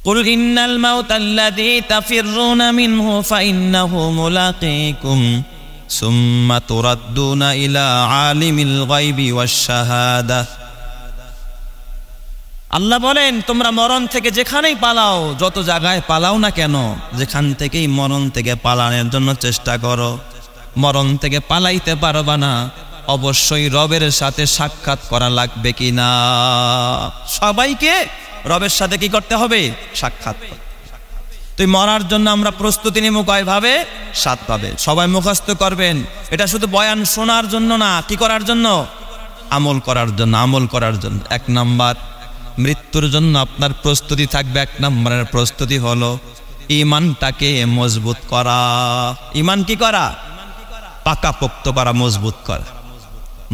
কুল ইন্নাল মাউতাল্লাযী তাফিররুনা মিনহু ফাইন্নাহু মুলাকীকুম সুম্মা তুরাদ্দুনা ইলা আলিমিল গায়বি ওয়াশ শাহাদাহ। আল্লাহ বলেন, তোমরা মরণ থেকে যেখানেই পালাও, যত জায়গায় পালাও না কেন, যেখান থেকেই মরণ থেকে পালানোর জন্য চেষ্টা করো, মরণ থেকে পালাইতে পারবা না, অবশ্যই রবের সাথে সাক্ষাৎ করা লাগবে কিনা। সবাইকে রবের সাথে কি করতে হবে? সাক্ষাৎ। তুই মরার জন্য আমরা প্রস্তুতি নিব কয়ভাবে? 7 ভাবে। সবাই মুখস্থ করবেন। এটা শুধু বয়ান শোনার জন্য না, কি করার জন্য? আমল করার জন্য। আমল করার জন্য 1 নাম্বার, মৃত্যুর জন্য আপনার প্রস্তুতি থাকবে। 1 নম্বরের প্রস্তুতি হলো ঈমানটাকে মজবুত করা। ঈমান কি করা? পাকাপোক্ত করা, মজবুত করা।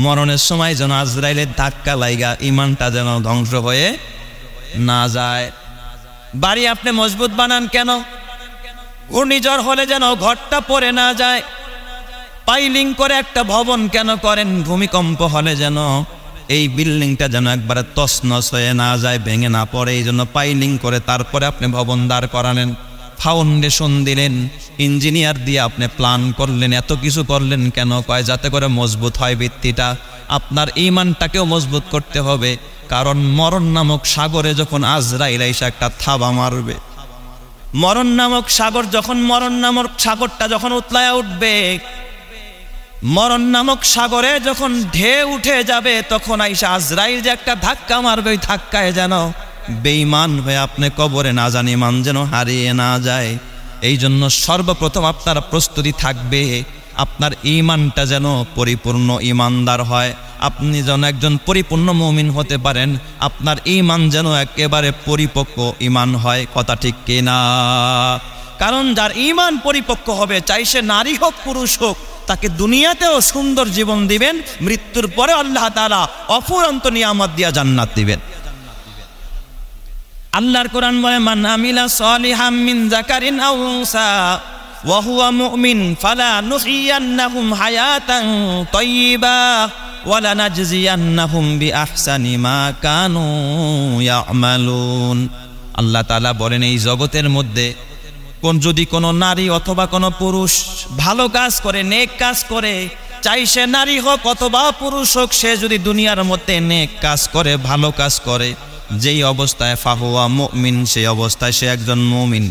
মরণের সময় যেন আজরাইলের ধাক্কা লাইগা ঈমানটা যেন ধ্বংস হয়ে না যায়। বাড়ি আপনি মজবুত বানান কেন? ঘূর্ণিঝড় হলে যেন ঘরটা পড়ে না যায়। পাইলিং করে একটা ভবন কেন করেন? ভূমিকম্প হলে যেন এই বিল্ডিংটা যেন একবারে তছনছ হয়ে না যায়, ভেঙে না পড়ে, এই জন্য পাইলিং করে তারপরে আপনি ভবন দাঁড় করালেন, ফাউন্ডেশন দিলেন, ইঞ্জিনিয়ার দিয়ে আপনি প্ল্যান করলেন, এত কিছু করলেন কেন? কয় যাতে করে মজবুত হয় ভিত্তিটা। আপনার ঈমানটাকেও মজবুত করতে হবে, কারণ মরণ নামক সাগরে যখন আজরাইল এসে একটা থাবা মারবে, মরণ নামক সাগর যখন, মরণ নামক সাগরটা যখন উতলায়া উঠবে, মরণ নামক সাগরে যখন ঢেউ উঠে যাবে, তখন আইসা আজরাইল যে একটা ধাক্কা মারবে, ওই ধাক্কায় যেন বেঈমান হয়ে আপনি কবরে না জানি মান যেন হারিয়ে না যায়। এই জন্য সর্বপ্রথম আপনার প্রস্তুতি থাকবে আপনার ঈমানটা যেন পরিপূর্ণ ঈমানদার হয়, আপনি যেন একজন পরিপূর্ণ মুমিন হতে পারেন, আপনার ঈমান যেন একেবারে পরিপক্ক ঈমান হয়। কথা ঠিক কিনা? কারণ যার ঈমান পরিপক্ক হবে, চাই সে নারী হোক পুরুষ হোক, তাকে দুনিয়াতেও সুন্দর জীবন দিবেন, মৃত্যুর পরে আল্লাহ তাআলা অফুরন্ত নিয়ামত দিয়া জান্নাত দিবেন। আল্লাহর কোরআন বলে, মান আমিলা সালিহাম মিন যাকারিন আও উনসা ওয়া হুয়া মুমিন ফালা নুহিয়ান্নাহুম হায়াতান তাইয়্যিবা ওয়া লানাজজিয়ান্নাহুম বিআহসানি মা কানু ইয়ামালুন। আল্লাহ তাআলা বলেন, এই জগতের মধ্যে যদি কোনো নারী অথবা কোনো পুরুষ ভালো কাজ করে, নেক কাজ করে, চাই সে নারী হোক অথবা পুরুষ হোক, সে যদি দুনিয়ার মধ্যে নেক কাজ করে, ভালো কাজ করে, যেই অবস্থায় ফাহুয়া মুমিন, সেই অবস্থায় সে একজন মুমিন।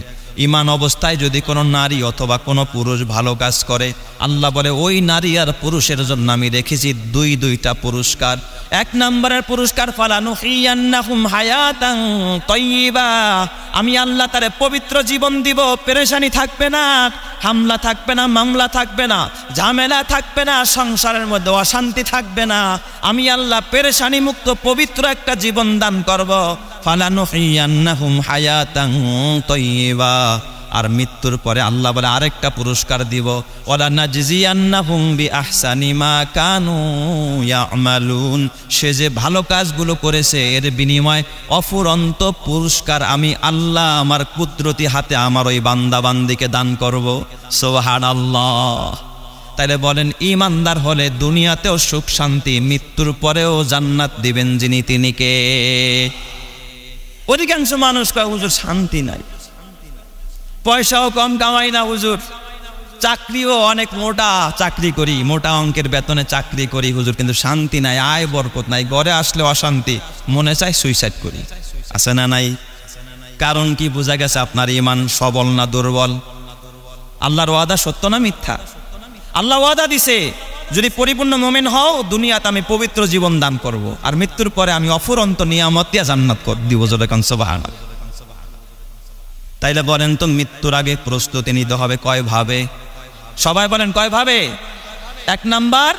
ঈমান অবস্থায় যদি কোনো নারী অথবা কোনো পুরুষ ভালো কাজ করে, আল্লাহ বলে ওই নারী আর পুরুষের জন্য আমি রেখেছি দুইটা পুরস্কার। 1 নম্বরের পুরস্কার ফালানুহিয়ান্নাহুম হায়াতান তাইয়্যিবা, আমি আল্লাহ তারে পবিত্র জীবন দিব, পেরেশানি থাকবে না, হামলা থাকবে না, মামলা থাকবে না, ঝামেলা থাকবে না, সংসারের মধ্যে অশান্তি থাকবে না, আমি আল্লাহ পেরেশানি মুক্ত পবিত্র একটা জীবন দান করব। ফালানুহিয়ান্নাহুম হায়াতান তাইয়্যিবা। আর মৃত্যুর পরে আল্লাহ বলে আরেকটা পুরস্কার দিব, ওয়ালা নাজজিয়ান্নাহুম বিআহসানি মা কানু ইয়ামালুন। সে যে ভালো কাজগুলো করেছে, এর বিনিময় অফুরন্ত পুরস্কার আমি আল্লাহ আমার কুদরতি হাতে আমার ওই বান্দা বান্দিকে দান করব। সুবহানাল্লাহ। তাইলে বলেন, ঈমানদার হলে দুনিয়াতেও সুখ শান্তি, মৃত্যুর পরেও জান্নাত দিবেন যিনি, তিনি কে? অধিকাংশ মানুষ কয়, হুজুর শান্তি নাই, পয়সাও কম কামাই না হুজুর, চাকরিও অনেক মোটা চাকরি করি, মোটা অঙ্কের বেতনে চাকরি করি হুজুর, কিন্তু শান্তি নাই, আয় বরকত নাই, ঘরে আসলে অশান্তি, মনে চাই সুইসাইড করি। আছে না নাই? কারণ কি? বোঝা গেছে আপনার ঈমান সবল না দুর্বল। আল্লাহর ওয়াদা সত্য না মিথ্যা? আল্লাহ ওয়াদা দিছে, যদি পরিপূর্ণ মুমিন হও, দুনিয়াতে আমি পবিত্র জীবন দান করব, আর মৃত্যুর পরে আমি অফুরন্ত নিয়ামত দিয়া জান্নাত দিব। যখন সুবহানাল্লাহ। তাইলে বলেন তো, মৃত্যুর আগে প্রস্তুতি নিতে হবে কয় ভাবে? সবাই বলেন কয় ভাবে? 1 নাম্বার,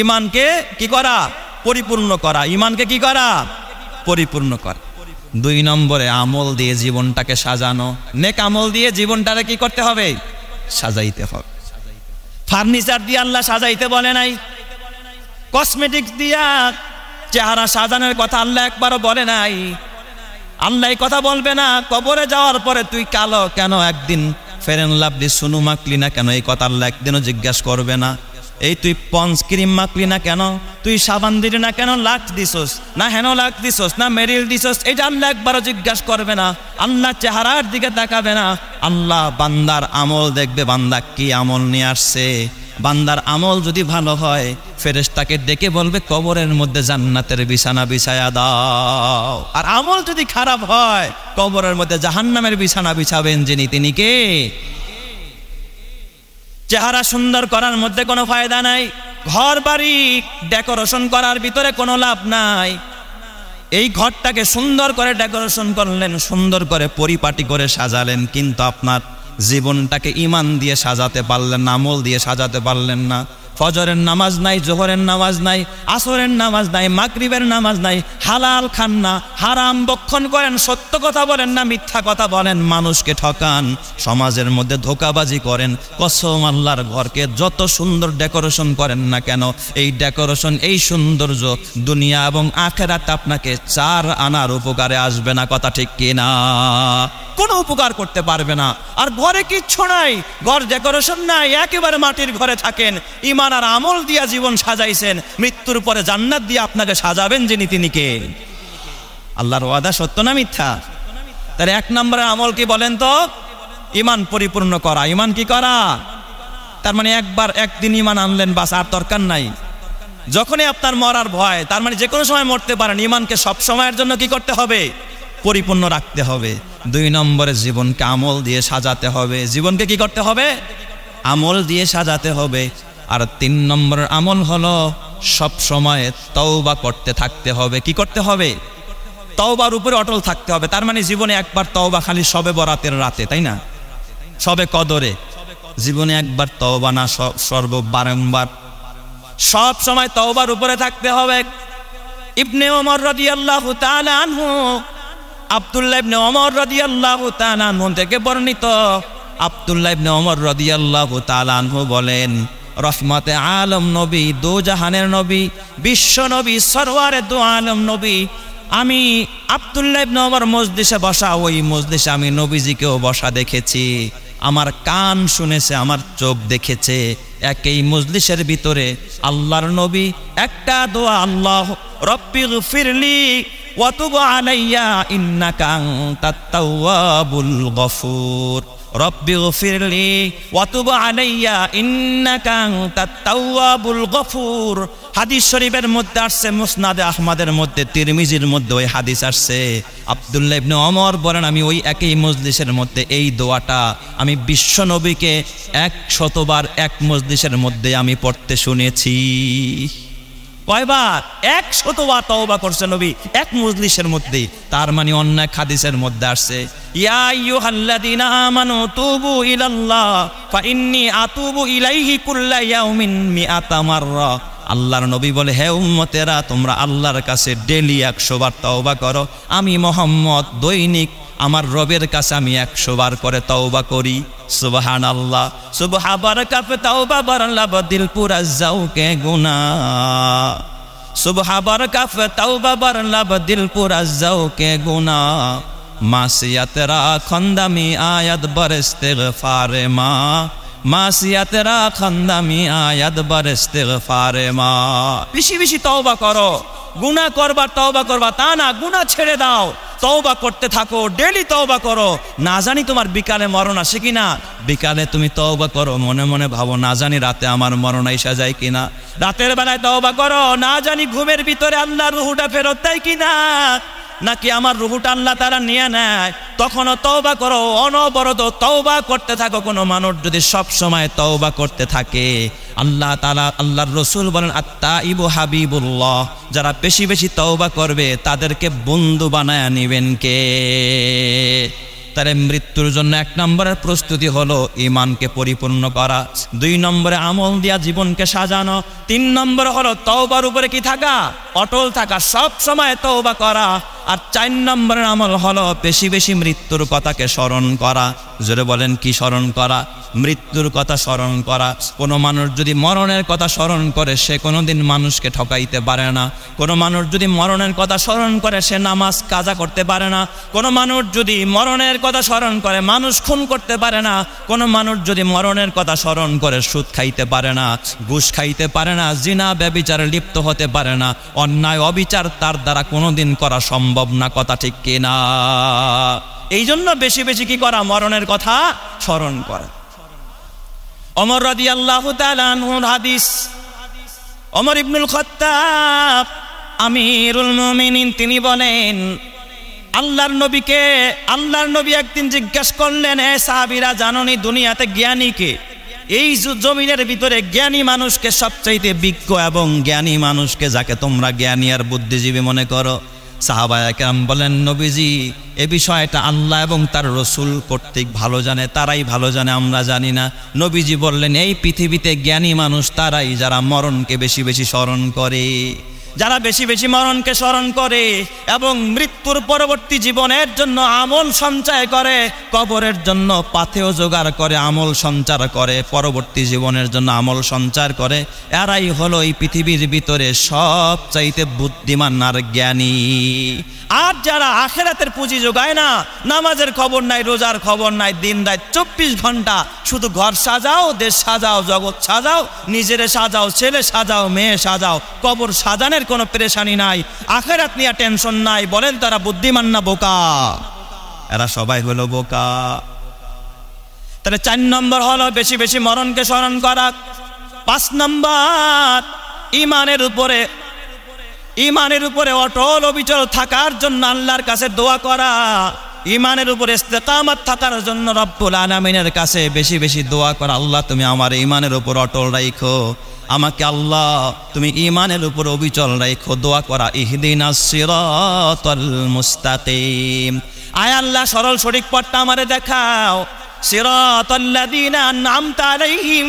ঈমানকে কি করা? পরিপূর্ণ করা। ঈমানকে কি করা? পরিপূর্ণ করা। 2 নম্বরে আমল দিয়ে জীবনটাকে সাজানো। নেক আমল দিয়ে জীবনটাকে কি করতে হবে? সাজাইতে হবে। ফার্নিচার দিয়ে আল্লাহ সাজাইতে বলে নাই, কসমেটিক্স দিয়া চেহারা সাজানোর কথা আল্লাহ একবারও বলে নাই। আল্লাহ এই কথা বলবে না, কবরে যাওয়ার পরে তুই কালো কেন, একদিন ফেরেন লাভলি সুনু মাখলি না কেন, এই কথা আল্লাহ একদিনও জিজ্ঞাসা করবে না। এই তুই পন্স ক্রিম মাখলি না কেন, তুই সাবান দিলি না কেন, লাক্স দিছস না হেন লাক্স দিছস না মেরিল দিছস, এটা আল্লাহ একবারও জিজ্ঞাসা করবে না। আল্লাহ চেহারার দিকে তাকাবে না, আল্লাহ বান্দার আমল দেখবে, বান্দা কি আমল নিয়ে আসছে। বান্দার আমল যদি ভালো হয় ফেরেশতাকে ডেকে বলবে কবরের মধ্যে জান্নাতের বিছানা বিছায়া দাও। আর আমল যদি খারাপ হয় কবরের মধ্যে জাহান্নামের বিছানা বিছাবেন যিনি, তিনি কে? চেহারা সুন্দর করার মধ্যে কোনো ফায়দা নাই, ঘর বাড়ি ডেকোরেশন করার ভিতরে কোনো লাভ নাই। এই ঘরটাকে সুন্দর করে ডেকোরেশন করলেন, সুন্দর করে পরিপাটি করে সাজালেন, কিন্তু আপনার জীবনটাকে ঈমান দিয়ে সাজাতে পারলেন না, আমল দিয়ে সাজাতে পারলেন না। ফজরের নামাজ নাই, জোহরের নামাজ নাই, আসরের নামাজ নাই, মাগরিবের নামাজ নাই, হালাল খান না, হারাম ভক্ষণ করেন, সত্য কথা বলেন না, মিথ্যা কথা বলেন, মানুষকে ঠকান, সমাজের মধ্যে ধোঁকাবাজি করেন। কসম আল্লাহর ঘরকে যত সুন্দর ডেকোরেশন করেন না কেন, এই ডেকোরেশন, এই সৌন্দর্য দুনিয়া এবং আখিরাতে আপনাকে 4 আনার উপকারে আসবে না। কথা ঠিক কিনা? কোনো উপকার করতে পারবে না। আর ঘরে কিচ্ছু নাই, ঘর ডেকোরেশন নাই, একেবারে মাটির ঘরে থাকেন, ঈমান আর আমল দিয়া জীবন সাজাইছেন, মৃত্যুর পরে জান্নাত দিয়ে আপনাকে সাজাবেন যিনি, তিনি কে? আল্লাহর ওয়াদা সত্য না মিথ্যা? তাহলে 1 নম্বরের আমল কি বলেন তো? ঈমান পরিপূর্ণ করা। ঈমান কি করা? তার মানে একদিন ঈমান আনলেন বাস, আর দরকার নাই। যখনই আপনার মরার ভয়, তার মানে যে কোনো সময় মরতে পারেন, ঈমানকে সব সময়ের জন্য কি করতে হবে? পরিপূর্ণ রাখতে হবে। 2 নম্বরে জীবনকে আমল দিয়ে সাজাতে হবে। জীবনকে কি করতে হবে? আমল দিয়ে সাজাতে হবে। আর 3 নম্বরের আমল হলো সব সময় তওবা করতে থাকতে হবে। কি করতে হবে? তওবার উপরে অটল থাকতে হবে। তার মানে জীবনে একবার তওবা, খালি শবে বরাতের রাতে, তাই না? শবে কদরে, জীবনে একবার তওবা না, বারংবার সব সময় তওবার উপরে থাকতে হবে। ইবনে ওমর রাদিয়াল্লাহু তাআলা আনহু, আব্দুল্লাহ ইবনে ওমর রাদিয়াল্লাহু তাআলা আনহু থেকে বর্ণিত, আব্দুল্লাহ ইবনে ওমর রাদিয়াল্লাহু তাআলা আনহু বলেন, রহমতে আলম নবী, দো জাহানের নবী, বিশ্ব নবী, সরওয়ারে দো আলম নবী, আমি আব্দুল্লাহ ইবনে ওমর মজলিসে বসা, ওই মজলিসে আমি নবীজিকেও বসা দেখেছি, আমার কান শুনেছে, আমার চোখ দেখেছে। একই মজলিসের ভিতরে আল্লাহর নবী একটা দোয়া, আল্লাহ রব্বিগফিরলি ওয়া তুব আলাইয়া ইন্নাকা আনতাত তাওয়াবুল গফুর, রব্বিগফিরলি ওয়া তুব আলাইয়া ইন্নাকা আনতাত তাওয়াবুল গফুর। হাদিস শরীফের মধ্যে আসছে, মুসনাদে আহমদের মধ্যে, তিরমিজির মধ্যে ওই হাদিস আসছে। আব্দুল্লাহ ইবনে ওমর বলেন, আমি ওই একই মজলিসের মধ্যে এই দোয়াটা আমি বিশ্ব নবীকে 100 বার এক মজলিসের মধ্যে আমি পড়তে শুনেছি। কয়বার? 100 বার তওবা করছে নবী এক মজলিসের মধ্যে। তার মানে অন্য এক হাদিসের মধ্যে আসছে, ইয়া আইয়ুহাল্লাযীনা আমানু তুবু ইলাল্লাহ ফা ইন্নী আতুবু ইলাইহি কুল্লা ইয়াউমিন মিআতা মাররা। আল্লাহর নবী বলে, হে উম্মতেরা, তোমরা আল্লাহর কাছে ডেইলি 100 বার তওবা করো, আমি মুহাম্মদ দৈনিক আমার রবের কাছে আমি 100 বার করে তওবা করি। সুবহানাল্লাহ। সুবহা বারাকা ফে তওবা বারলা দিল পুরা যাও কে গুনাহ, সুবহা বারাকা ফে তওবা বারলা দিল পুরা যাও কে গুনাহ, মাসিয়াতরা খন্দামি আয়াত বার ইস্তিগফারে মা, মাসিয়াতরা খন্দামি আয়াত বার ইস্তিগফারে মা। বেশি বেশি তওবা করো। গুনাহ করবার তওবা করবা তা না, গুনাহ ছেড়ে দাও, তওবা করতে থাকো, ডেইলি তওবা করো। না জানি তোমার বিকালে মরণ আসে কিনা, বিকালে তুমি তওবা করো, মনে মনে ভাবো না জানি রাতে আমার মরণ আইসা যায় কিনা। রাতের বেলায় তওবা করো, না জানি ঘুমের ভিতরে আল্লাহর রূহটা ফেরত দেয় কিনা, নাকি আমার রূহটা আল্লাহ তাআলা নিয়ে নেয়। তখনও তওবা করো, অনবরত তওবা করতে থাকো। কোনো মানুষ যদি সব সময় তওবা করতে থাকে, আল্লাহ তাআলা, আল্লাহর রাসূল বলেন, আত-তাইবু হাবিবুল্লাহ, যারা বেশি বেশি তওবা করবে তাদেরকে বন্ধু বানায় নেবেন কে? তাহলে মৃত্যুর জন্য 1 নম্বরের প্রস্তুতি হলো ঈমানকে পরিপূর্ণ করা, 2 নম্বরে আমল দিয়া জীবনকে সাজানো, 3 নম্বর হলো তওবার উপরে কি থাকা? অটল থাকা, সব সময় তওবা করা। আর 4 নম্বরের আমল হলো বেশি বেশি মৃত্যুর কথাকে স্মরণ করা। জোরে বলেন কি স্মরণ করা? মৃত্যুর কথা স্মরণ করা। কোনো মানুষ যদি মরণের কথা স্মরণ করে সে কোনোদিন মানুষকে ঠকাইতে পারে না। কোনো মানুষ যদি মরণের কথা স্মরণ করে সে নামাজ কাজা করতে পারে না। কোনো মানুষ যদি মরণের কথা স্মরণ করে মানুষ খুন করতে পারে না। কোনো মানুষ যদি মরণের কথা স্মরণ করে সুদ খাইতে পারে না, ঘুষ খাইতে পারে না, জিনা ব্যভিচারে লিপ্ত হতে পারে না। অন্যায় অবিচার তার দ্বারা কোনোদিন করা সম্ভব না। কথা ঠিক কিনা? এই জন্য বেশি বেশি কি করা? মরণের কথা স্মরণ করা। ওমর রাদিয়াল্লাহু তাআলা আনহুর হাদিস, ওমর ইবনুল খাত্তাব আমিরুল মুমিনিন তিনি বলেন, আল্লাহর নবী একদিন জিজ্ঞাসা করলেন, এ সাহাবীরা জানোনি দুনিয়াতে জ্ঞানী কে? এই জমিনের ভিতরে জ্ঞানী মানুষকে সবচাইতে বিজ্ঞ এবং জ্ঞানী মানুষকে যাকে তোমরা জ্ঞানী আর বুদ্ধিজীবী মনে করো। সাহাবায়ে কেরাম বলেন, নবীজি এ বিষয়টা আল্লাহ এবং তার রসুল কর্তৃক ভালো জানে, তারাই ভালো জানে, আমরা জানি না। নবীজি বললেন, এই পৃথিবীতে জ্ঞানী মানুষ তারাই যারা মরণকে বেশি বেশি স্মরণ করে, যারা বেশি বেশি মরণকে স্মরণ করে এবং মৃত্যুর পরবর্তী জীবনের জন্য আমল সঞ্চয় করে, কবরের জন্য পাথেয় জোগাড় করে আমল সঞ্চার করে, পরবর্তী জীবনের জন্য আমল সঞ্চার করে। এরাই হলো এই পৃথিবীর ভিতরে সবচাইতে বুদ্ধিমান আর জ্ঞানী। আর যারা আখিরাতের পুঁজি জোগায় না, নামাজের খবর নাই, রোজার খবর নাই, দিন রাত 24 ঘন্টা শুধু ঘর সাজাও, দেশ সাজাও, জগৎ সাজাও, নিজেরে সাজাও, ছেলে সাজাও, মেয়ে সাজাও, কবর সাজানের কোনো পেরেশানি নাই, আখিরাত নিয়ে টেনশন নাই, বলেন তারা বুদ্ধিমান না বোকা? এরা সবাই হলো বোকা। তাহলে 4 নম্বর হলো বেশি বেশি মরণকে স্মরণ করা। 5 নম্বর ইমানের উপরে অটল অবিচল থাকার জন্য আল্লাহর কাছে দোয়া করা। ইমানের উপরে ইস্তেকামত থাকার জন্য রব্বুল আলামিনের কাছে বেশি বেশি দোয়া করা। আল্লাহ তুমি আমার ইমানের উপর অটল রাখো, আমাকে আল্লাহ তুমি ইমানের উপর অবিচল রাখো। দোয়া করা, ইহদিনাস সিরাতাল মুস্তাকিম। আয় আল্লাহ সরল সঠিক পথটা আমারে দেখাও। সিরাতাল্লাযীনা আন'আমতা আলাইহিম,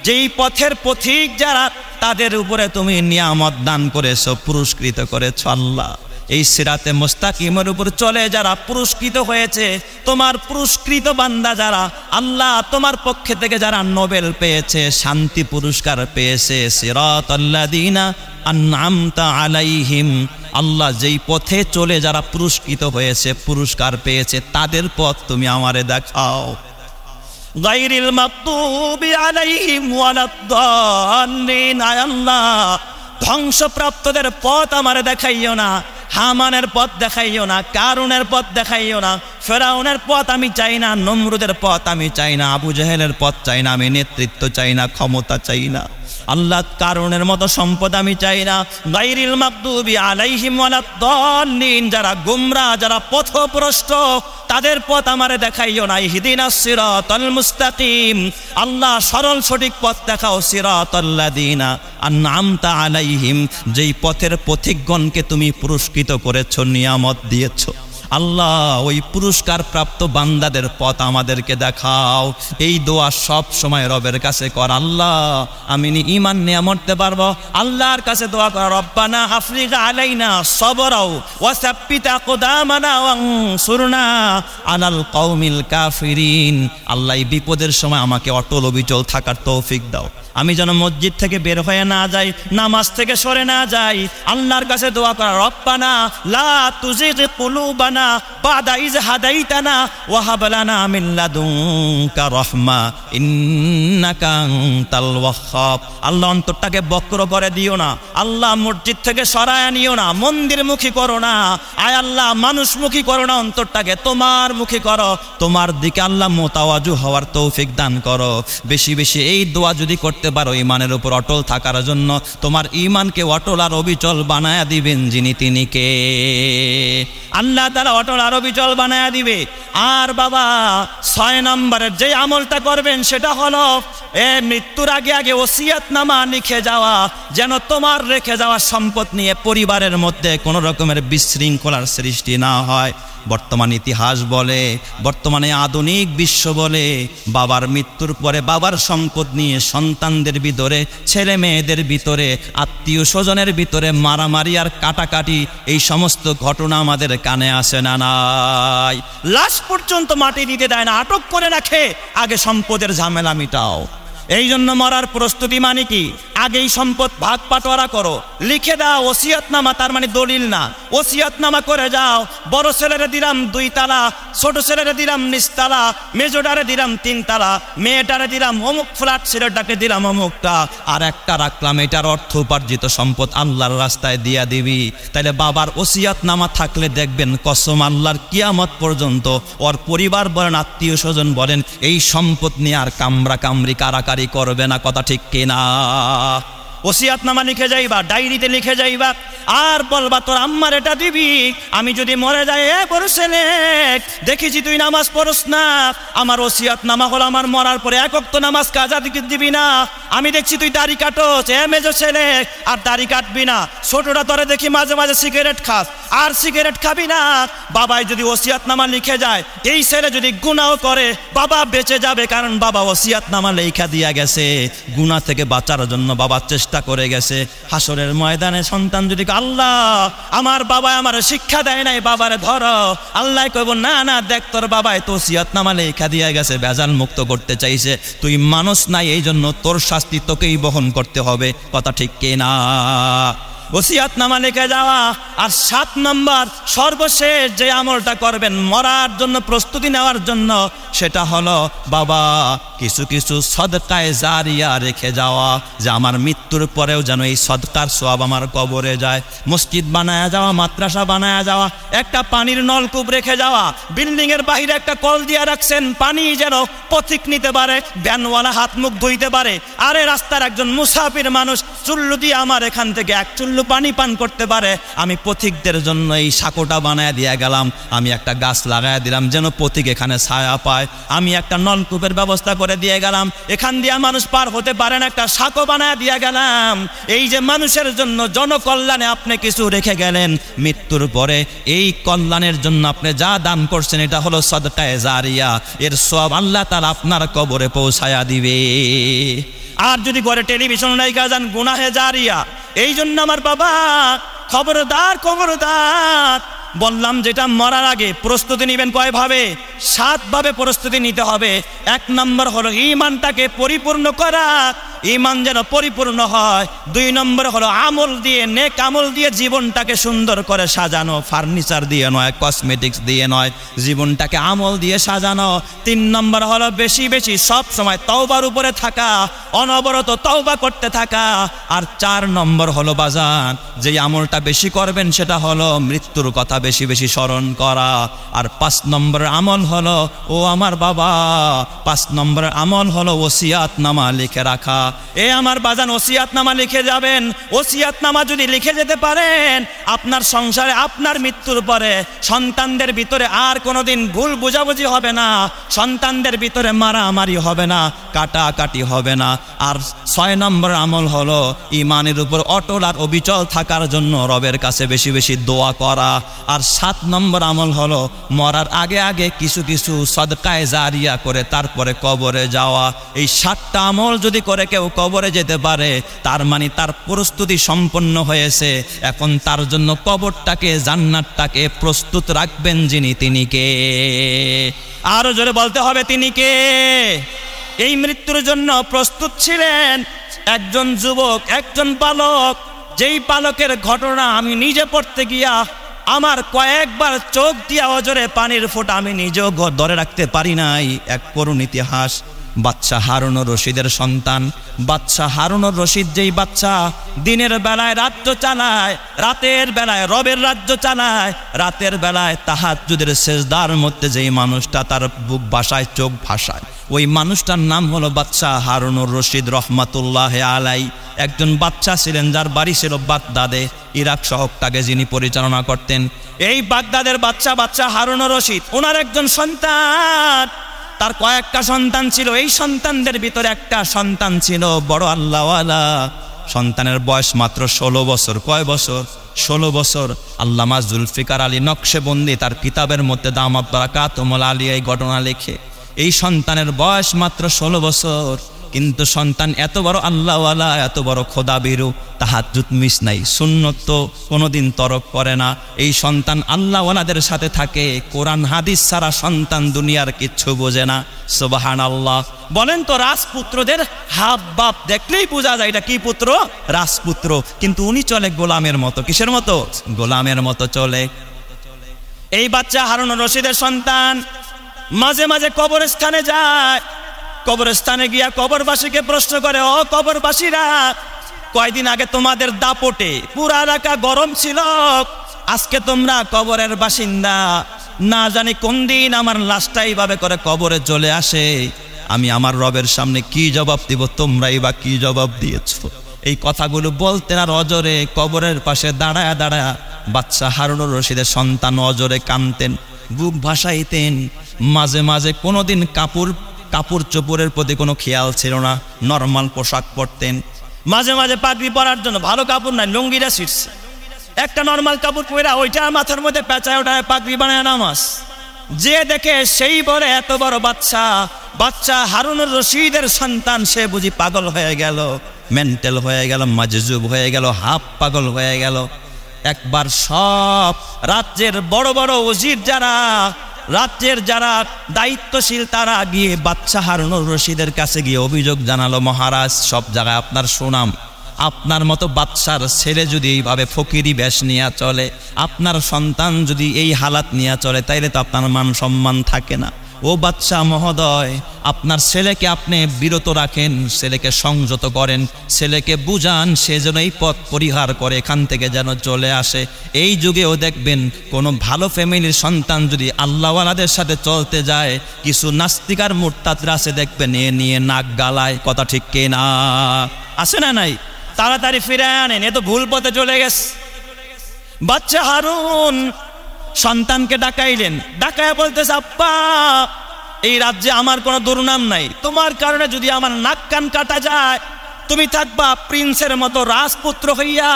যেই পথের পথিক যারা, তাদের উপরে তুমি নিয়ামত দান করেছো, পুরস্কৃত করেছো। আল্লাহ এই সিরাতে মুস্তাকিমের উপর চলে যারা পুরস্কৃত হয়েছে, তোমার পুরস্কৃত বান্দা যারা, আল্লাহ তোমার পক্ষে থেকে যারা নোবেল পেয়েছে, শান্তি পুরস্কার পেয়েছে, সিরাতাল্লাযীনা আন'আমতা আলাইহিম, আল্লাহ যেই পথে চলে যারা পুরস্কৃত হয়েছে, পুরস্কার পেয়েছে, তাদের পথ তুমি আমারে দেখাও। গায়রিল মাগদুবি আলাইহিম ওয়ালাদ-দাল্লিন। আল্লাহ ধ্বংসপ্রাপ্তদের পথ আমারে দেখাইও না, হামানের পথ দেখাইও না, কারুনের পথ দেখাইও না, ফেরাউনের পথ আমি চাই না, নমরুদের পথ আমি চাই না, আবু জেহেলের পথ চাই না, আমি নেতৃত্ব চাই না, ক্ষমতা চাই না। আল্লাহ কারুনের মতো সম্পদ আমি চাই না। গায়রিল মাগদুবি আলাইহিম ওয়ালাদ-দাল্লিন, যারা গুমরাহ, যারা পথভ্রষ্ট, তাদের পথ আমারে দেখাইও না। ইহদিনাস সিরাতাল মুস্তাকিম, আল্লাহ সরল সঠিক পথ দেখাও। সিরাতাল্লাযীনা আন'আমতা আলাইহিম, যেই পথের পথিকগণকে তুমি পুরস্কৃত করেছো, নিয়ামত দিয়েছো। আল্লাহ ওই পুরস্কার প্রাপ্ত বান্দাদের পথ আমাদেরকে দেখাও। এই দোয়া সব সময় রবের কাছে কর। আল্লাহ আমি ঈমান নিয়ে মরতে পারবো, আল্লাহর কাছে দোয়া কর। রব্বানা আফরিগ আলাইনা সবরাও ওয়া সাব্বিত আকদামানা ওয়ানসুরনা আলাল কওমিল কাফিরিন। আল্লাহ এই বিপদের সময় আমাকে অটল অবিচল থাকার তৌফিক দাও। আমি যেন মসজিদ থেকে বের হয়ে না যাই, নামাজ থেকে সরে না যাই। আল্লাহর কাছে দোয়া করা, রব্বানা লা তুজিগ কুলুবানা বাদা ইয হাদাইতানা ওয়া হাব লানা মিন লাদুনকা রাহমা ইন্নাকা আনতাল ওয়াহ্হাব। আল্লাহ অন্তরটাকে বক্র করে দিও না, আল্লাহ মসজিদ থেকে সরায় নিও না, মন্দিরমুখী করো না। আয় আল্লাহ মানুষমুখী করো না, অন্তরটাকে তোমার মুখী করো। তোমার দিকে আল্লাহ মোতাওয়াজু হওয়ার তৌফিক দান করো। বেশি বেশি এই দোয়া যদি করতে পারো, ইমানের উপর অটল থাকার জন্য, তোমার ইমানকে অটল আর অবিচল বানায়া দিবেন যিনি, তিনি কে? আল্লাহ তাআলা অটল আর অবিচল বানায়া দিবে। আর বাবা 6 নম্বরের যে আমলটা করবেন সেটা হলো মৃত্যুর আগে আগে ওসিয়তনামা লিখে যাওয়া, যেন তোমার রেখে যাওয়া সম্পদ নিয়ে পরিবারের মধ্যে কোনো রকমের বিশৃঙ্খলার সৃষ্টি না হয়। বর্তমান ইতিহাস বলে, বর্তমানে আধুনিক বিশ্ব বলে, বাবার মৃত্যুর পরে বাবার সম্পদ নিয়ে সন্তানদের ভিতরে, ছেলে মেয়েদের ভিতরে, আত্মীয় স্বজনের ভিতরে মারামারি আর কাটাকাটি, এই সমস্ত ঘটনা আমাদের কানে আসে না নাই? লাশ পর্যন্ত মাটি দিতে দেয় না, আটক করে রাখে, আগে সম্পদের ঝামেলা মিটাও। এই জন্য মরার প্রস্তুতি মানে কি? আগেই সম্পদ ভাগ বাটোয়ারা করো, লিখে দাও ওসিয়তনামা, তার মানে দলিল না, ওসিয়তনামা করে যাও। বড় ছেলেরে দিলাম 2 তালা, ছোট ছেলেরে দিলাম নিচতলা, মেজোটারে দিলাম 3 তালা, মেয়েটারে দিলাম অমুক ফ্ল্যাট, ছেলেটাকে দিলাম অমুকটা, আর একটা রাখলাম, এটার অর্থ উপার্জিত সম্পদ আল্লাহর রাস্তায় দিয়া দিবি। তাইলে বাবার ওসিয়তনামা থাকলে দেখবেন কসম আল্লাহর কিয়ামত পর্যন্ত ওর পরিবার বলেন, আত্মীয় স্বজন বলেন, এই সম্পদ নিয়ে আর কামরা কামরি কারাকারি করবে না। কথা ঠিক কিনা? ওসিয়াতনামা লিখে যাইবা, ডায়েরিতে লিখে যাইবা, আর বলবা তোর আম্মার এটা দিবি। আমি যদি মরে যাই, বড় ছেলে দেখেছি তুই নামাজ পড়স না, আমার ওসিয়াতনামা হলো আমার মরার পরে 1 ওয়াক্ত নামাজ কাজা দিবি না। আমি দেখছি তুই দাড়ি কাটোস, মেজো ছেলে আর দাড়ি কাটবি না। ছোটরা তোরে দেখি মাঝে মাঝে সিগারেট খাস, আর সিগারেট খাবি না। বাবাই যদি ওসিয়াতনামা লিখে যায়, এই ছেলে যদি গুনাহ করে, বাবা বেঁচে যাবে, কারণ বাবা ওসিয়াতনামা লেখা দিয়া গেছে। গুনাহ থেকে বাঁচার জন্য বাবা চেষ্টা করে গেছে। হাসরের ময়দানে সন্তান যদি আল্লাহ আমার বাবা আমার শিক্ষা দেয় নাই, বাবারে ধরো, আল্লাহ কইব না না, দেখ তোর বাবাই তো ওসিয়তনামা লেখা দিয়ে গেছে, বেজাল মুক্ত করতে চাইছে, তুই মানুষ নাই, এই জন্য তোর শাস্তি তোকেই বহন করতে হবে। কথা ঠিক কিনা? ওসিয়তনামা লিখে যাওয়া। আর 7 নম্বর সর্বশেষ যে আমলটা করবেন মরার জন্য প্রস্তুতি নেওয়ার জন্য, সেটা হলো বাবা কিছু কিছু সদকায়ে জারিয়া রেখে যাওয়া, যে আমার মৃত্যুর পরেও যেন এই সদকার সওয়াব আমার কবরে যায়। মসজিদ বানায়া যাওয়া, মাদ্রাসা বানায়া যাওয়া, একটা পানির নলকূপ রেখে যাওয়া, বিল্ডিংয়ের বাইরে একটা কল দিয়ে রাখছেন, পানি যেন পথিক নিতে পারে, ভ্যানওয়ালা হাত মুখ ধুইতে পারে। আরে রাস্তার একজন মুসাফির মানুষ চুল্লু দিয়ে আমার এখান থেকে 1 চুল্লু পানি পান করতে পারে, আমি পথিকদের জন্য এই সাঁকোটা বানায় দিয়ে গেলাম, আমি একটা গাছ লাগায় দিলাম যেন পথিক এখানে ছায়া পায়, আমি একটা নলকূপের ব্যবস্থা করে দিয়ে গেলাম, এখান দিয়ে মানুষ পার হতে পারে না, একটা সাঁকো বানায় দিয়ে গেলাম। এই যে মানুষের জন্য জনকল্যাণে আপনি কিছু রেখে গেলেন, মৃত্যুর পরে এই কল্যাণের জন্য আপনি যা দান করছেন, এটা হলো সদকায়ে জারিয়া, এর সওয়াব আল্লাহ তাআলা আপনার কবরে পৌঁছায়া দিবে। আর যদি ঘরে টেলিভিশন রাইখা যান, গুনাহে জারিয়া। এই জন্য আমার বাবা খবরদার খবরদার বললাম, যেটা মরার আগে প্রস্তুতি নেবেন কয় ভাবে? 7 ভাবে প্রস্তুতি নিতে হবে। 1 নম্বর হলো ঈমানটাকে পরিপূর্ণ করা, ঈমান যেন পরিপূর্ণ হয়। 2 নম্বর হলো আমল দিয়ে, নেক আমল দিয়ে জীবনটাকে সুন্দর করে সাজানো, ফার্নিচার দিয়ে নয়, কসমেটিক্স দিয়ে নয়, জীবনটাকে আমল দিয়ে সাজানো। 3 নম্বর হলো বেশি বেশি সব সময় তওবার উপরে থাকা, অনবরত তওবা করতে থাকা। আর 4 নম্বর হলো বাজান, যে আমলটা বেশি করবেন সেটা হলো মৃত্যুর কথা বেশি বেশি স্মরণ করা। আর 5 নম্বর আমল হলো, ও আমার বাবা, 5 নম্বর আমল হলো ওসিয়াতনামা লিখে রাখা। এ আমার বাজান, ওসিয়াতনামা লিখে যাবেন। ওসিয়াতনামা যদি লিখে যেতে পারেন, আপনার সংসারে আপনার মৃত্যুর পরে সন্তানদের ভিতরে আর কোনোদিন ভুল বোঝাবুঝি হবে না, সন্তানদের ভিতরে মারামারি হবে না, কাটাকাটি হবে না। আর 6 নম্বর আমল হলো ঈমানের উপর অটল আর অবিচল থাকার জন্য রবের কাছে বেশি বেশি দোয়া করা। আর 7 নম্বর আমল হলো মরার আগে আগে কিছু কিছু সদকায়ে জারিয়া করে তারপরে কবরে যাওয়া। এই 7টা আমল যদি করে কেউ কবরে যেতে পারে, তার মানে তার প্রস্তুতি সম্পন্ন হয়েছে। এখন তার জন্য কবরটাকে, জান্নাতটাকে প্রস্তুত রাখবেন যিনি, তিনি কে? আরো জোরে বলতে হবে, তিনি কে? এই মৃত্যুর জন্য প্রস্তুত ছিলেন একজন যুবক, একজন বালক, যেই বালকের ঘটনা আমি নিজে পড়তে গিয়া আমার কয়েকবার চোখ দিয়া অজরে পানির ফোঁটা আমি নিজেও ধরে রাখতে পারি নাই। এক করুণ ইতিহাস। বাদশা হারুনুর রশিদের সন্তান। বাদশা হারুনুর রশিদ যেই বাচ্চা দিনের বেলায় রাজ্য চালায়, রাতের বেলায় রবের রাজ্য চালায়, রাতের বেলায় তাহাজ্জুদের সেজদার মধ্যে যেই মানুষটা তার বুক ভাসায়, চোখ ভাসায়, ওই মানুষটার নাম হলো বাদশা হারুনুর রশিদ রহমাতুল্লাহ আলাই। একজন বাচ্চা ছিলেন যার বাড়ি ছিল বাগদাদে, ইরাক শহরটাকে যিনি পরিচালনা করতেন। এই বাগদাদের বাচ্চা হারুনুর রশিদ, ওনার একজন সন্তান, তার কয়েকটা সন্তান ছিল। এই সন্তানদের ভিতরে একটা সন্তান ছিল বড় আল্লাহওয়ালা, সন্তানের বয়স মাত্র 16 বছর। কয় বছর? 16 বছর। আল্লামা জুলফিকার আলী নকশেবন্দি তার কিতাবের মধ্যে দামাত বারাকাতুহুল আলিয়া এই ঘটনা লেখে। এই সন্তানের বয়স মাত্র 16 বছর, কিন্তু সন্তান এত বড় আল্লাহওয়ালা, এত বড় খোদাবিরু, তাহাজ্জুদ মিস নাই, সুন্নত তো কোনোদিন তরক করে না। এই সন্তান আল্লাহওয়ালাদের সাথে থাকে, কোরআন হাদিস ছাড়া সন্তান দুনিয়ার কিচ্ছু বোঝে না। সুবহানাল্লাহ। বলেন তো, রাজপুত্রদের হাব বাপ দেখলেই বোঝা যায় এটা কি পুত্র? রাজপুত্র। কিন্তু উনি চলে গোলামের মতো। কিসের মতো? গোলামের মতো চলে। এই বাচ্চা হারুন রশিদের সন্তান মাঝে মাঝে কবরস্থানে যায়। কবরস্থানে গিয়া কবরবাসীকে প্রশ্ন করে, ও কবরবাসীরা, কয়দিন আগে তোমাদের দাপটে পুরা এলাকা গরম ছিল, আজকে তোমরা কবরের বাসিন্দা, না জানি কোন দিন আমার লাশটা এইভাবে করে কবরে চলে আসে, আমি আমার রবের সামনে কি জবাব দিব? তোমরাই বা কি জবাব দিয়েছ? এই কথাগুলো বলতেন আর অজরে কবরের পাশে দাঁড়ায়া দাঁড়ায়া বাচ্চা হারুনুর রশিদের সন্তান অজরে কাঁদতেন, বুক ভাসাইতেন। মাঝে মাঝে কোনোদিন কাপড় চোপড়ের প্রতি কোনো খেয়াল ছিল না, নর্মাল পোশাক পরতেন। মাঝে মাঝে পাগড়ি পরার জন্য ভালো কাপড় নাই, লুঙ্গিটা ছিটছে, একটা নর্মাল কাপড় পরে ওইটা মাথার মধ্যে পেঁচায় ওঠায় পাগড়ি বানায় নামাজ। যে দেখে সেই বলে এত বড় বাচ্চা হারুনুর রশিদের সন্তান, সে বুঝি পাগল হয়ে গেল, মেন্টাল হয়ে গেল, মাজজুব হয়ে গেল, হাফ পাগল হয়ে গেল। একবার সব রাজ্যের বড় বড় ওজির যারা, রাজ্যের যারা দায়িত্বশীল, তারা গিয়ে বাচ্চা হারুনুর রশিদের কাছে গিয়ে অভিযোগ জানালো, মহারাজ, সব জায়গায় আপনার সুনাম, আপনার মতো বাচ্চার ছেলে যদি এইভাবে ফকিরি বেশ নিয়ে চলে, আপনার সন্তান যদি এই হালাত নিয়ে চলে, তাইলে তো আপনার মান সম্মান থাকে না। ও বাচ্চা মহোদয়, আপনার ছেলেকে আপনি বিরত রাখেন, ছেলেকে সংযত করেন, ছেলেকে বুঝান, সে যেন এই পথ পরিহার করে এখান থেকে যেন চলে আসে। এই যুগেও দেখবেন কোনো ভালো ফ্যামিলির সন্তান যদি আল্লাহওয়ালাদের সাথে চলতে যায়, কিছু নাস্তিকার মুরতাদরা আছে দেখবেন এ নিয়ে নাক গালায়। কথা ঠিক কে না? আছে না নাই? তাড়াতাড়ি ফিরে আনেন, এ তো ভুল পথে চলে গেছে। বাচ্চা হারুন সন্তানকে ডাকাইলেন, ডাকায় বলতেছে, আব্বা, এই রাজ্যে আমার কোনো দুর্নাম নাই, তোমার কারণে যদি আমার নাক কান কাটা যায়, তুমি থাকবা প্রিন্সের মতো রাজপুত্র হইয়া,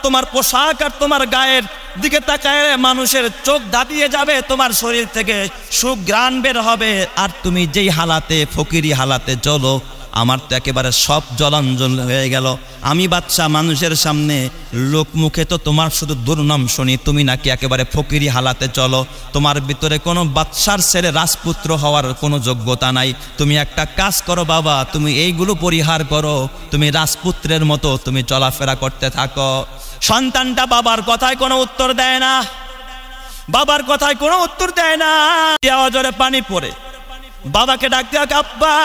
তোমার পোশাক আর তোমার গায়ের দিকে তাকায় মানুষের চোখ ধাঁধিয়ে যাবে, তোমার শরীর থেকে সুঘ্রাণ বের হবে, আর তুমি যেই হালাতে ফকিরি হালাতে চলো, আমার তো একেবারে সব জলাঞ্জল হয়ে গেল। আমি বাচ্চা মানুষের সামনে লোক মুখে তো তোমার শুধু দুর্নাম শুনি, তুমি নাকি একেবারে ফকিরি হালাতে চলো, তোমার ভিতরে কোনো বাচ্চার ছেলে রাজপুত্র হওয়ার কোনো যোগ্যতা নাই। তুমি একটা কাজ করো বাবা, তুমি এইগুলো পরিহার করো, তুমি রাজপুত্রের মতো তুমি চলাফেরা করতে থাকো। সন্তানটা বাবার কথায় কোনো উত্তর দেয় না, বাবার কথায় কোনো উত্তর দেয় না। অজরে পানি পড়ে বাবাকে ডাকতে, আব্বা,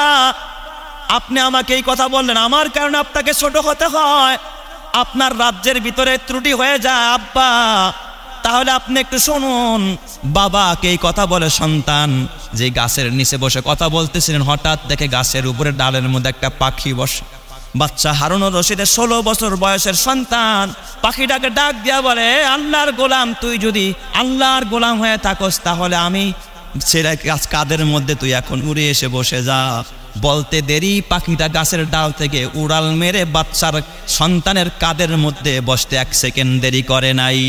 আপনি আমাকে এই কথা বললেন, আমার কারণে আপনাকে ছোট হতে হয়, আপনার রাজ্যের ভিতরে ত্রুটি হয়ে যায় আব্বা, তাহলে আপনি একটু শুনুন। বাবাকে এই কথা বলে সন্তান যে গাছের নিচে বসে কথা বলতেছিলেন, হঠাৎ দেখে গাছের উপরে ডালের মধ্যে একটা পাখি বসে। বাচ্চা হারুনুর রশিদের 16 বছর বয়সের সন্তান পাখিটাকে ডাক দিয়া বলে, আল্লাহর গোলাম, তুই যদি আল্লাহর গোলাম হয়ে থাকস, তাহলে আমি ছেড়ে কাদের মধ্যে তুই এখন উড়ে এসে বসে যা। বলতে দেরি, পাখিটা গাছের ডাল থেকে উড়াল মেরে বাচ্চার সন্তানের কাদের মধ্যে বসতে 1 সেকেন্ড দেরি করে নাই,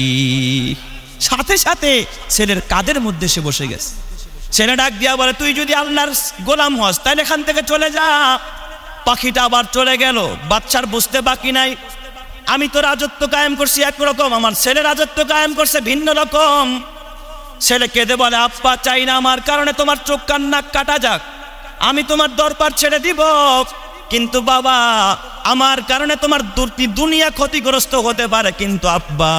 সাথে সাথে ছেলের কাদের মধ্যে সে বসে গেছে। ছেলে ডাক দিয়া বলে, তুই যদি আল্লাহর গোলাম হস, তাহলে এখান থেকে চলে যা। পাখিটা আবার চলে গেল। বাচ্চার বুঝতে বাকি নাই, আমি তো রাজত্ব কায়েম করছি একরকম, আমার ছেলে রাজত্ব কায়েম করছে ভিন্ন রকম। ছেলে কেঁদে বলে, আব্বা, চাই না আমার কারণে তোমার চোখ কান নাক কাটা যাক, আমি তোমার দরবার ছেড়ে দিব, কিন্তু বাবা, আমার কারণে তোমার দুনিয়া ক্ষতিগ্রস্ত হতে পারে, কিন্তু আব্বা,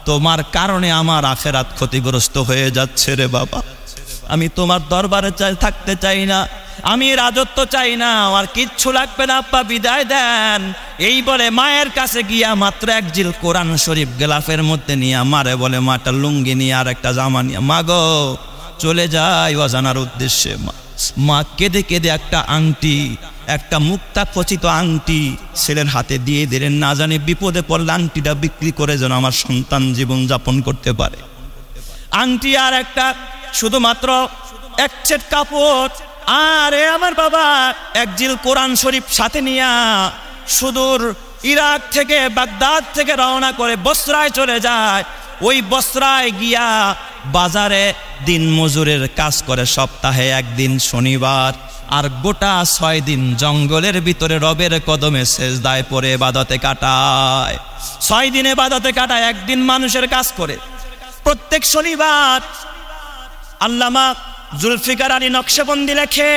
তোমার কারণে আমার আখেরাত ক্ষতিগ্রস্ত হয়ে যাচ্ছে রে বাবা। আমি তোমার দরবারে থাকতে চাই না, আমি রাজত্ব চাই না, আমার কিচ্ছু লাগবে না আব্বা, বিদায় দেন। এই বলে মায়ের কাছে গিয়া মাত্র 1 জিল কোরআন শরীফ গেলাফের মধ্যে নিয়ে মারে বলে, মাটা লুঙ্গি নিয়ে আর একটা জামা নিয়ে, মা গো, চলে যায় অজানার উদ্দেশ্যে। মা কেঁদে কেঁদে একটা আংটি, একটা মুক্তা খচিত আংটি ছেলের হাতে দিয়ে দিলেন, না জানি বিপদে পড়লে আংটিটা বিক্রি করে যেন আমার সন্তান জীবন যাপন করতে পারে। আংটি আর একটা শুধুমাত্র 1 সেট কাপড়, আর আমার বাবা 1 জিল কোরআন শরীফ সাথে নিয়া সুদূর ইরাক থেকে বাগদাদ থেকে রওনা করে বসরায় চলে যায়। ওই বসরায় গিয়া বাজারে দিন মজুরের কাজ করে সপ্তাহে একদিন শনিবার, আর গোটা 6 দিন জঙ্গলের ভিতরে রবের কদমে সেজদায় পড়ে ইবাদতে কাটায়। 6 দিন ইবাদতে কাটায়, একদিন মানুষের কাজ করে। প্রত্যেক শনিবার আল্লামা জুলফিকার আলী নকশবন্দি লেখে,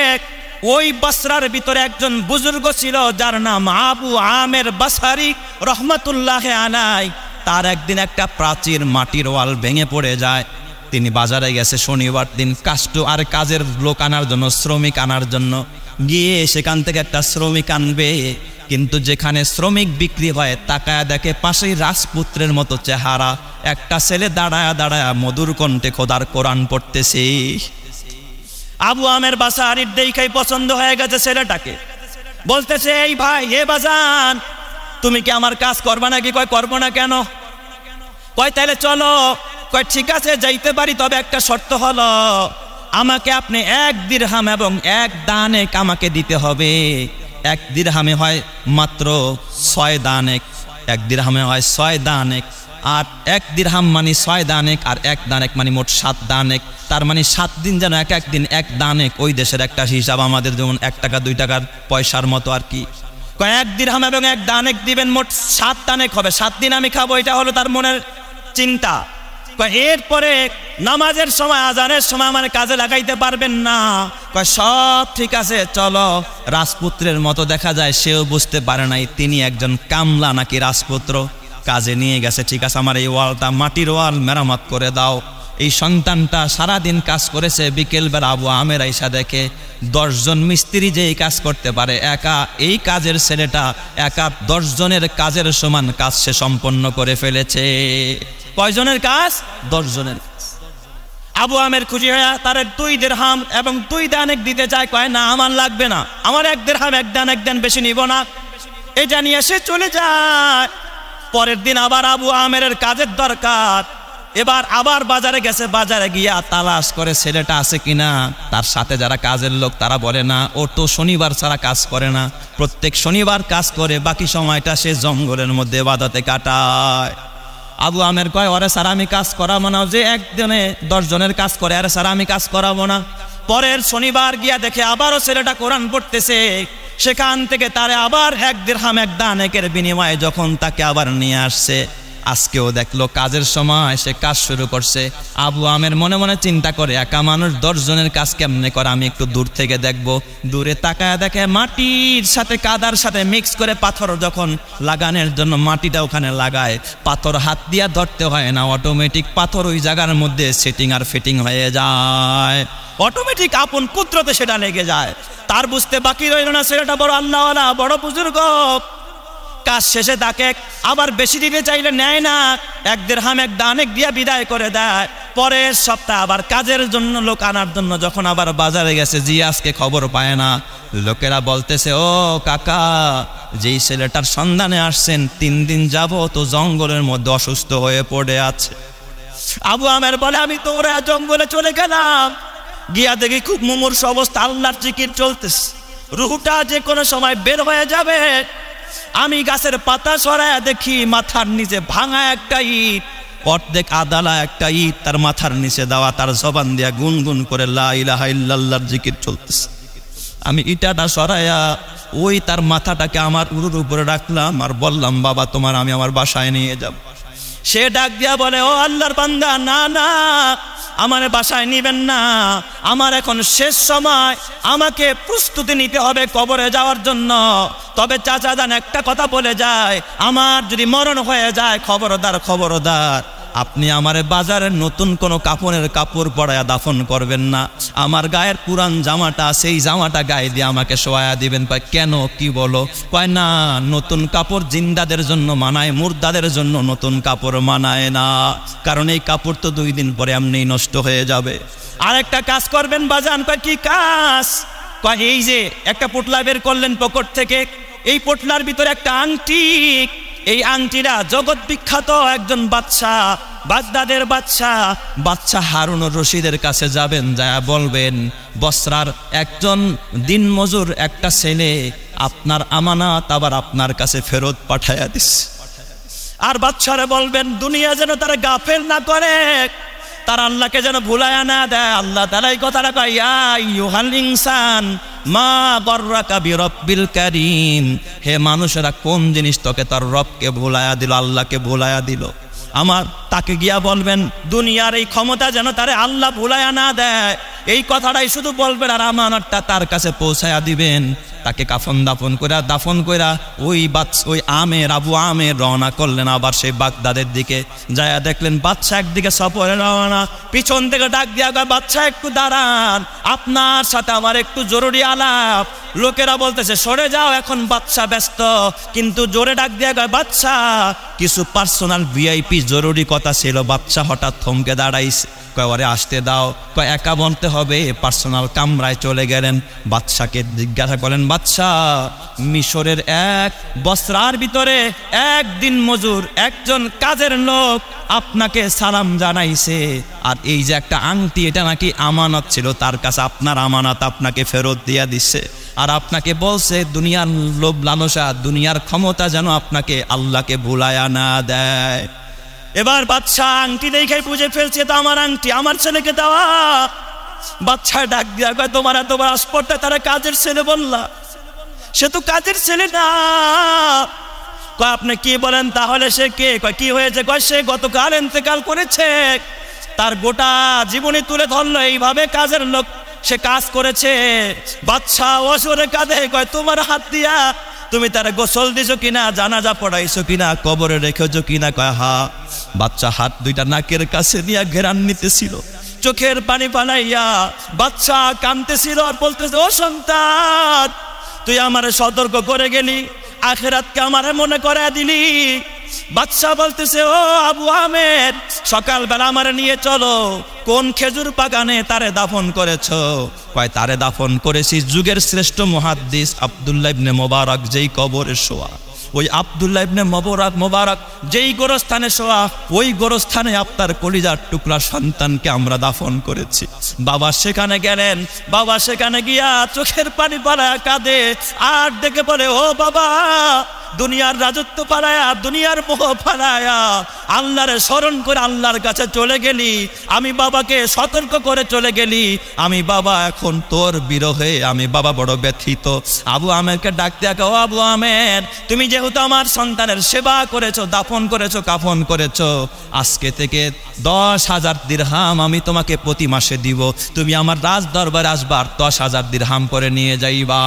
ওই বসরার ভিতরে একজন বুজুর্গ ছিল যার নাম আবু আমের বাসারি রহমতুল্লাহ আলাইহি। তার একদিন একটা প্রাচীর মাটির ওয়াল ভেঙে পড়ে যায়। তিনি বাজারে গেছে শনিবার দিন কাজের লোক আনার জন্য, শ্রমিক আনার জন্য। গিয়ে সেখান থেকে একটা শ্রমিক আনবে, কিন্তু যেখানে শ্রমিক বিক্রি হয় তাকায়া দেখে পাশেই রাজপুত্রের মতো চেহারা একটা ছেলে দাঁড়ায়া দাঁড়ায়া মধুর কণ্ঠে খোদার কোরআন পড়তেছে। আবু আমের বাসারির দেখাই পছন্দ হয়ে গেছে ছেলেটাকে। বলতেছে, এই ভাই, এ বাজান, তুমি কি আমার কাজ করবা নাকি? কয়, করবো না কেন? কয়, তাহলে চলো। কয়, ঠিক আছে, যাইতে পারি, তবে একটা শর্ত হলো, আমাকে আপনি 1 দিরহাম এবং 1 দানেক আমাকে দিতে হবে। 1 দিরহামে হয় মাত্র 6 দানেক, 1 দিরহামে হয় 6 দানেক, আর 1 দিরহাম মানে 6 দানেক, আর 1 দানেক মানে মোট 7 দানেক। তার মানে 7 দিন যেন এক দিন 1 দানেক। ওই দেশের একটা হিসাব, আমাদের যেমন 1 টাকা 2 টাকার পয়সার মতো আর কি। কয়, 1 দিরহাম এবং 1 দানেক দিবেন, মোট 7 দানেক হবে। 7 দিন আমি খাবো, এটা হলো তার মনের চিন্তা। কয়, এরপরে নামাজের সময়, আজানের সময় আমার কাজে লাগাইতে পারবেন না? কয়, সব ঠিক আছে, চলো। রাজপুত্রের মতো দেখা যায়, সেও বুঝতে পারে নাই তিনি একজন কামলা নাকি রাজপুত্র। কাজে নিয়ে গেছে, ঠিক আছে, আমার এই ওয়ালটা, মাটির ওয়াল মেরামত করে দাও। এই সন্তানটা সারাদিন কাজ করেছে, বিকেলবেলা আবু আমের আইসা দেখে 10 জন মিস্ত্রি যে এই কাজ করতে পারে, একা এই কাজের ছেলেটা একা 10 জনের কাজের সমান কাজ সে সম্পন্ন করে ফেলেছে। কয়জনের কাজ? 10 জনের। আবু আমের খুশি হয়ে তার 2 দিরহাম এবং 2 দানেক দিতে চায়। কয়, না, আমার লাগবে না, আমার 1 দিরহাম 1 দানেক দেন, বেশি নিব না। এটা নিয়ে সে চলে যায়। পরের দিন আবার আবু আমের কাজের দরকার, এবার আবার বাজারে গেছে। বাজারে গিয়া তালাশ করে ছেলেটা আছে কিনা। তার সাথে যারা কাজের লোক তারা বলে, না, ও তো শনিবার ছাড়া কাজ করে না, প্রত্যেক শনিবার কাজ করে, বাকি সময়টা সে জঙ্গলের মধ্যে ইবাদতে কাটায়। আবু আমের কয়, ওরে স্যার আমি কাজ করাবো না, যে একদিনে 10 জনের কাজ করে, আরে স্যার আমি কাজ করাবো না। পরের শনিবার গিয়া দেখে আবারও ছেলেটা কোরআন পড়তেছে। সেখান থেকে তারে আবার 1 দিরহাম 1 দানেকের বিনিময়ে যখন তাকে আবার নিয়ে আসছে, আজকেও দেখলো কাজের সময় সে কাজ শুরু করছে। আবু আমের মনে মনে চিন্তা করে, একা মানুষ 10 জনের কাজ কেমনে করে, আমি একটু দূর থেকে দেখব। দূরে তাকায় দেখে মাটির সাথে কাদার সাথে মিক্স করে পাথর যখন লাগানোর জন্য মাটিটা ওখানে লাগায়, পাথর হাত দিয়া ধরতে হয় না, অটোমেটিক পাথর ওই জায়গার মধ্যে সেটিং আর ফিটিং হয়ে যায়, অটোমেটিক আপন কুদরতে সেটা লেগে যায়। তার বুঝতে বাকি রইল না, ছেলেটা বড় আল্লাহওয়ালা, বড় বুজুর্গ। কাজ শেষে তাকে আবার বেশি দিতে চাইলে নেয় না, 1 দিরহাম 1 দানেক দিয়া বিদায় করে দেয়। পরের সপ্তাহে আবার কাজের জন্য লোক আনার জন্য যখন আবার বাজারে গেছে, জি আজকে খবর পায় না। লোকেরা বলতেছে, ও কাকা, যেই ছেলেটার সন্ধানে আসছেন 3 দিন যাবত তো জঙ্গলের মধ্যে অসুস্থ হয়ে পড়ে আছে। আবু আমের বলে, আমি তো ওরা জঙ্গলে চলে গেলাম, গিয়া দেখি খুব মুমূর্ষু অবস্থা, আল্লাহর জিকির চলতেছে, রুহটা যে কোনো সময় বের হয়ে যাবে। আমি গাছের পাতা সরায় দেখি মাথার নিচে ভাঙা একটা ইট, অর্ধেক আদালা একটা ইট তার মাথার নিচে দেওয়া, তার জবান দিয়া গুনগুন করে লা ইলাহা ইল্লাল্লাহর জিকির চলতেছে। আমি ইটাটা সরাইয়া ওই তার মাথাটাকে আমার উরুর উপরে রাখলাম আর বললাম, বাবা তোমার আমি আমার বাসায় নিয়ে যাব। সে ডাক দিয়া বলে, ও আল্লাহর বান্দা, না না, আমার বাসায় নিবেন না, আমার এখন শেষ সময়, আমাকে প্রস্তুতি নিতে হবে কবরে যাওয়ার জন্য। তবে চাচা যান একটা কথা বলে যায়, আমার যদি মরণ হয়ে যায়, খবরদার খবরদার, আপনি আমারে বাজারের নতুন কোনো কাপড় পরায়া দাফন করবেন না, আমার গায়ের পুরান জামাটা, সেই জামাটা গায়ে দিয়ে আমাকে শোয়া দিবেন। কয়, কেন, কি বলো? কয়, না, নতুন কাপড় জিন্দাদের জন্য মানায়, মুর্দাদের জন্য নতুন কাপড় মানায় না, কারণ এই কাপড় তো 2 দিন পরে এমনি নষ্ট হয়ে যাবে। আরেকটা কাজ করবেন বাজান। কয়, কি কাজ? কয়, এই যে একটা পোটলা বের করলেন পকেট থেকে, এই পোটলার ভিতরে একটা আংটি, এই আংটিরা জগৎ বিখ্যাত একজন বাদশাহ, বাগদাদের বাদশাহ হারুনুর রশিদের কাছে যাবেন, যা বলবেন, বসরার একজন দিনমজুর একটা ছেলে আপনার আমানত আবার আপনার কাছে ফেরত পাঠায়া দিছে। আর বাদশারে বলবেন দুনিয়া যেন তারা গাফেল না করে, তার আল্লাহকে যেন ভুলায়া না দেয়। আল্লাহ তাআলা এই কথাটা কয়, ইয়া আইয়ুহাল ইনসান মা গররাকা বিরব্বিল কারীম, হে মানুষেরা কোন জিনিস তোকে তার রবকে ভুলায়া দিল, আল্লাহকে ভুলায়া দিল। আমার তাকে গিয়া বলবেন দুনিয়ার এই ক্ষমতা যেন তারে আল্লাহ ভুলায়া না দেয়, এই কথাটাই শুধু বলবেন আর আমানতটা তার কাছে পৌঁছায়া দিবেন। তাকে দাফন কইরা ওই আমের আবু আমের রওনা করলেন আবার সেই বাগদাদের দিকে। যায়া দেখলেন বাদশা একদিকে সফরে রওনা, পিছন থেকে ডাক দিয়া কয়, বাদশা একটু দাঁড়ান, আপনার সাথে আমার একটু জরুরি আলাপ। লোকেরা বলতেছে সরে যাও, এখন বাদশা ব্যস্ত, কিন্তু জোরে ডাক দিয়া কয়, বাদশা কিছু পার্সোনাল ভিআইপি জরুরি কথা ছিল। বাদশা হঠাৎ থমকে দাঁড়াইছে, কয় ওরে আসতে দাও, কয় একা বলতে হবে। পার্সোনাল কামরায় চলে গেলেন, বাদশাকে জিজ্ঞাসা করলেন, বাদশা মিশরের এক বস্ত্রার ভিতরে একদিন মজুর একজন কাজের লোক আপনাকে সালাম জানাইছে, আর এই যে একটা আংটি এটা নাকি আমানত ছিল তার কাছে, আপনার আমানত আপনাকে ফেরত দিয়া দিচ্ছে, আর আপনাকে বলছে দুনিয়ার লোভ লালসা দুনিয়ার ক্ষমতা যেন আপনাকে আল্লাহকে ভুলায়া না দেয়। এবার বাদশা আংটি দেখে বুঝে ফেলছে তো আমার আংটি, আমার ছেলেকে দেওয়া। বাদশা ডাক দিয়া কয়, তোমার এত বড় আসপর্দা, তারা কাজের ছেলে বললা, সে তো কাজের ছেলে না। কয় আপনি কি বলেন, তাহলে সে কে? কয় কি হয়েছে? কয় সে গতকাল ইন্তেকাল করেছে। তার গোটা জীবনী তুলে ধরলো, এইভাবে কাজের লোক সে কাজ করেছে। বাদশা অসরে কাঁদে, কয় তোমার হাত দিয়া তুমি তারা গোসল দিছো কিনা, জানাজা পড়াইছো কিনা, কবরে রেখেছো কিনা? কয় হা। বাচ্চা হাত দুইটা নাকের কাছে নিয়ে ঘেরান নিতেছিল, চোখের পানি পালাইয়া বাচ্চা কাঁদতেছিল আর বলতেছে, ও সন্তান তুই আমারে সতর্ক করে গেলি, আখিরাতকে আমারে মনে করায় দিলি। বাদশা বলতেছে, ও আবু আমের সকালবেলা আমারে নিয়ে চলো, কোন খেজুর বাগানে তারে দাফন করেছ? কয় তারে দাফন করেছি যুগের শ্রেষ্ঠ মুহাদ্দিস আব্দুল্লাহ ইবনে মুবারক যেই কবরে শোয়া। ওই আব্দুল্লাহ ইবনে মুবারক যেই গোরস্থানে শোয়া, ওই গোরস্থানে আপনার কলিজার টুকরা সন্তানকে আমরা দাফন করেছি। বাবা সেখানে গেলেন, বাবা সেখানে গিয়া চোখের পানি পালায়া কাঁদে আর দেখে বলে, ও বাবা দুনিয়ার রাজত্ব পালায়া দুনিয়ার মোহ পালায়া আল্লাহরে স্মরণ করে আল্লাহর কাছে চলে গেলি, আমি বাবাকে সতর্ক করে চলে গেলি, আমি বাবা এখন তোর বিরহে আমি বাবা বড় ব্যথিত। আবু আমেরকে ডাক দিয়া কও, আবু আমের তুমি যেহেতু আমার সন্তানের সেবা করেছো, দাফন করেছো, কাফন করেছো, আজকে থেকে 10,000 দিরহাম আমি তোমাকে প্রতি মাসে দিব, তুমি আমার রাজ দরবারে আসবার 10,000 দিরহাম করে নিয়ে যাইবা।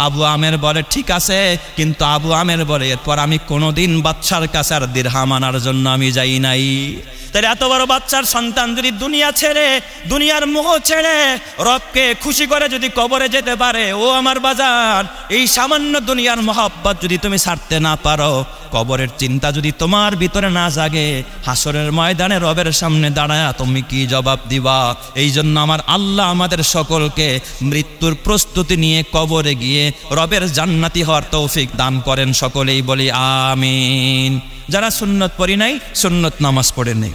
আবু আমের বলে ঠিক আছে, কিন্তু আবু আমের বলে এরপর আমি কোনোদিন বাচ্চার কাছে আর দিরহাম আনার জন্য আমি যাই নাই। তাহলে এত বড় বাচ্চার সন্তান যদি দুনিয়া ছেড়ে দুনিয়ার মোহ ছেড়ে রবকে খুশি করে যদি কবরে যেতে পারে, ও আমার বাজার এই সামান্য দুনিয়ার মহব্বত যদি তুমি ছাড়তে না পারো, কবরের চিন্তা যদি তোমার ভিতরে না জাগে, হাসরের ময়দানে রবের সামনে দাঁড়ায়া তুমি কি জবাব দিবা? এই জন্য আমার আল্লাহ আমাদের সকলকে মৃত্যুর প্রস্তুতি নিয়ে কবরে গিয়ে রবের জান্নাতি হওয়ার তৌফিক দান করেন। সকলেই বলি আমিন। যারা সুন্নত পড়ি নাই, সুন্নত নামাজ পড়ে নেই।